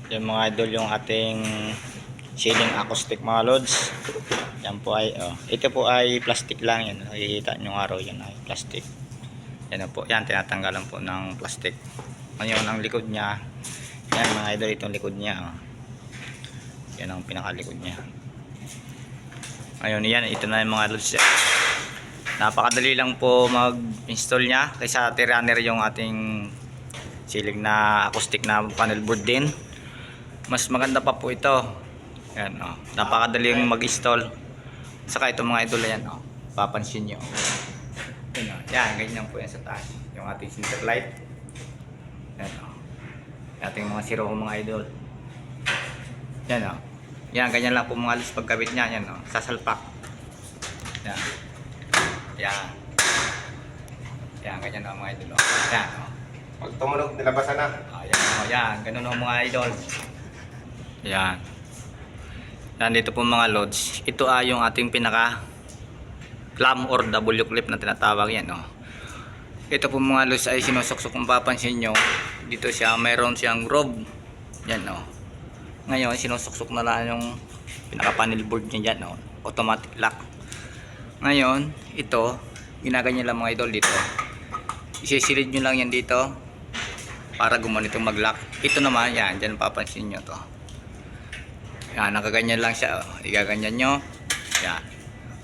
Yung mga idol, yung ating ceiling acoustic mga lods. Yan po ay ito po ay plastic lang yan. Nakikita nyo araw yan ay plastic. Yan po. Yan tinatanggalan po ng plastic. Ngayon ang likod niya. Yan mga idol, itong likod niya. Yan ang pinakalikod niya. Ngayon yan, ito na yung mga lods. Napakadali lang po mag-install niya kaysa T-runner yung ating ceiling na acoustic na panel board din. Mas maganda pa po ito. Yan, napakadaling mag-install. Saka ito mga idol, yan, papansin nyo. Yan, ganyan po yan sa taas. Yung ating center light. Yan, ating mga zero mga idol. Yan, yan, ganyan lang po mga alis pagkabit niya. Yan, sasalpak. Yan. Yan. Yan, ganyan na mga idol. Yan, pag tumunog, nilabasan na. Yan, yan, ganun ang mga idol. Yan. Yan, dito po mga loads. Ito ay yung ating pinaka clamp or W clip na tinatawag yan. Ito po mga loads ay sinusuksok kung papansin nyo. Dito siya, mayroon siyang groove. Yan, ngayon, sinusuksok na lang yung pinaka panel board niya dyan. Automatic lock. Ngayon, ito, ginaganyan lang mga idol dito. Isisilid nyo lang yan dito para gumanito mag-lock. Ito naman, yan, dyan papansin nyo to. Yan, nakaganyan lang siya. Igaganyan nyo. Yan.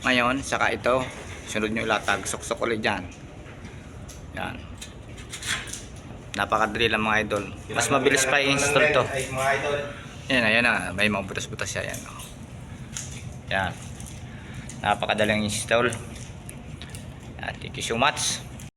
Ngayon, saka ito, sunod nyo ilatag. Suksok ulit dyan. Yan. Napakadali lang mga idol. Mas mabilis pa i-install to. Yan, ayan na. May mga butas-butas siya. Yan. Yan. Napakadaling install. Yan. Thank you so much.